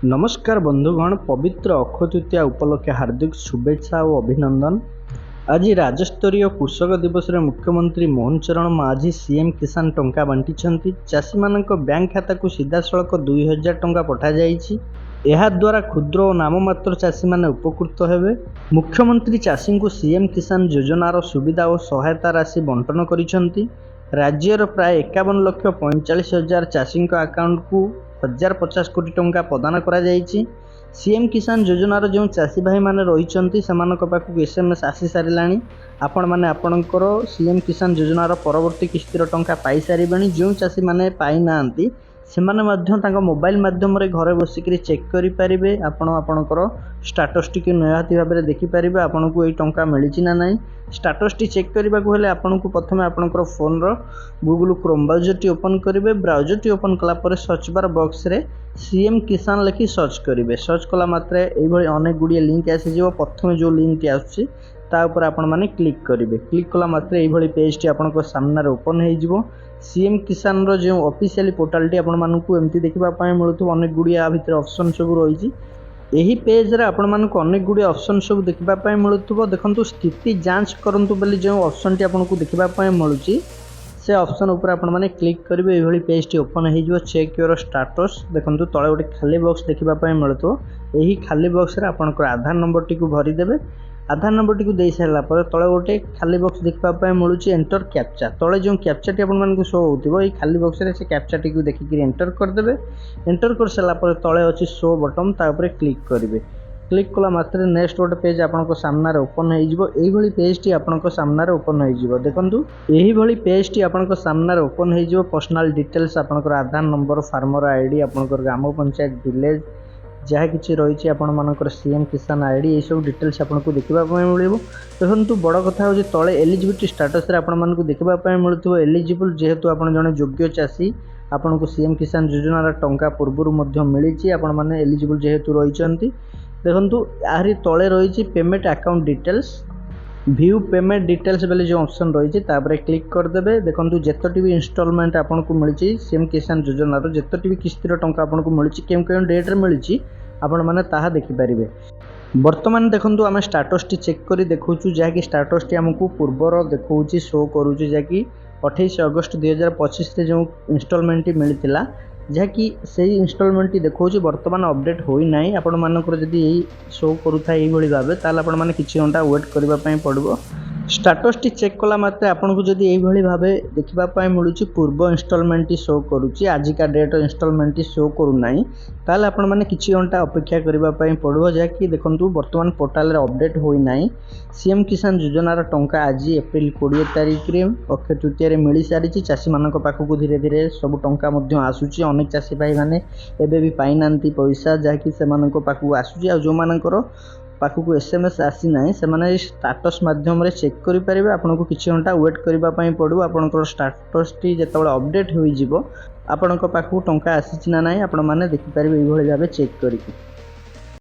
नमस्कार बंधुगण, पवित्र अक्षय तृतीया उपलक्षे हार्दिक शुभेच्छा और अभिनंदन। आज राज्यस्तरीय कृषक दिवस रे मुख्यमंत्री मोहन चरण माझी सीएम किसान टंका बांटी चाषी मानक बैंक खाता को सीधा सड़क 2000 टंका पठा जाइछि। ଏହା द्वारा क्षुद्र और नाममात्र चाषी माने उपकृत हेबे। मुख्यमंत्री चाषी को सीएम किसान योजनार सुविधा और सहायता राशि बंटन करिसेंती। राज्यर प्राय 51,45,000 चाषी अकाउंट को 1050 कोटी टंका प्रदान करा जाइछि। सीएम किसान योजनार जो चाषी भाई माने रहिचंती सेमानक पाखु एसएमएस आसी सारिलाणी। आपण माने आपणकर सीएम किसान योजनार परवर्ती किस्तीर टंका पाई सारिबेनी। जो चाषी माने पाई नांती सेमाने मध्य तांको मोबाइल माध्यम रे घरे बसिकरी चेक करि पारिबे। आपण आपणकर स्टेटस टी के निहाती भाबरे देखि पारिबे आपनको एई टंका मिलिछि ना नाही। स्टेटस टी चेक करबा को हेले आपनको प्रथमे आपणकर फोन रो गूगल क्रोम ब्राउजर टी ओपन करिवे। ब्राउजर टी ओपन कला परे सर्च बार बॉक्स रे सीएम किसान लिखि सर्च करिवे। सर्च कला मात्रे एई भली अनेक गुडी लिंक आसी जिवो। प्रथमे जो लिंक टी आछि ता ऊपर आपण माने क्लिक करिवे। क्लिक कला मात्रे एई भली पेज टी आपनको सामने ओपन हे जिवो। सीएम किसान रो जो ऑफिशियल पोर्टल टी आपण मानकु एमती देखिबा पय मिलुथु। अनेक गुडी आ भितर ऑप्शन सब रहिछि। एही पेज रे आपण मानकु अनेक गुडी ऑप्शन सब देखिबा पय मिलुथुबो। देखंतु स्थिति जांच करंतु बोली जो ऑप्शन टी आपनको देखिबा पय मिलुछि से ऑप्शन ऊपर आपण माने क्लिक करिवे। एही भली पेज टी ओपन हे जिवो। चेक योर स्टेटस देखंतु तळे गोटे खाली बॉक्स देखिबा पय मिलुथो। एही खाली बॉक्स रे आपनको आधार नंबर टी को भरि देबे। आधार नंबर टी को दे सारा पर तले गोटे खाली बॉक्स देखा मिलूँ एंटर कैप्चा। तले जो कैप्चा टी आपको शो होथिबो एई खाली बॉक्स रे से कैप्चा टी को देखिक एंटर करदेबे। एंटर कर सारा पर तले अछि शो बटन ता ऊपर क्लिक करिवे। क्लिक कला मात्रे नेक्स्ट गोटे पेज आपनको सामने ओपन हो जिवो। एही भली पेज टी आपनको सामने ओपन हो जिवो। देखंतु एही भली पेज टी आपनको सामने ओपन हो जिवो। पर्सनल डिटेल्स आपनको आधार नंबर, फार्मर आईडी, आपनको ग्राम पंचायत विलेज जहाँ किसी रही आपर सीएम किसान आईडी ये सब डिटेल्स आपको देखा मिल। देखो बड़ कथा हूँ तले एलिजिबिलिटी स्टेटस आपको देखा मिलूँ एलिजिबल जेहेतु आप जड़े योग्य चाषी आपन को सीएम किसान योजनार टंका पूर्व मिली आपण मैंने एलिजिबल जेहेतु रही। देखो यारी तले रही payment account details view payment details बोले जो ऑप्शन रही है क्लिक करदे। देखो जितटी भी इंस्टॉलमेंट आपको मिली सीएम किसान योजनार जितटी भी किस्तीर टंका आपको मिली केउं केउं डेट्रे मिली आपण मैंने ताहा देखिपारे। बर्तमान देखो आम स्टेटस टी चेक कर देखु जहाँकि स्टेटस टी आमको पूर्वर देखा शो करुँच जहाँकि 28 अगस्त 2025 जो इंस्टॉलमेंट मिलता जहाँकि से इंस्टॉलमेंट देखा बर्तमान अपडेट होना आपण मानकर जदि शो करूथा ये भाव ताल आपण मैंने किसी घंटा वेट करने पड़ो। स्टेटस टी चेक कला मात्रे आपको जदि यही भाव देखा मिलूँ पूर्व इंस्टॉलमेंट शो करुँच आजिका डेट इंस्टॉलमेंट शो करूना ताल आपण मैंने किसी घंटा अपेक्षा करने पड़ो। जहाँकि देखो बर्तमान पोर्टाल अपडेट होना सीएम किसान योजनार टंका आज एप्रिल 20 तारिख में अक्षय तृतीय मिल सारी चाषी मान पाखक धीरे धीरे सब टंका आसूची। अनेक चाषी भाई मैंने एबे भी पाई नांती पैसा जहाँकि से पाखक आसूची। आ जो मानकर पाखक एसएमएस आसी ना से स्टेटस माध्यम चेक करें। आपन को किसी घंटा वेट करने पड़ो। आपंकर स्टेटस टी जो अपडेट हो आपण पाखक टंका आसी ना ना आपण मैंने देखिपारे ये भाव चेक करके।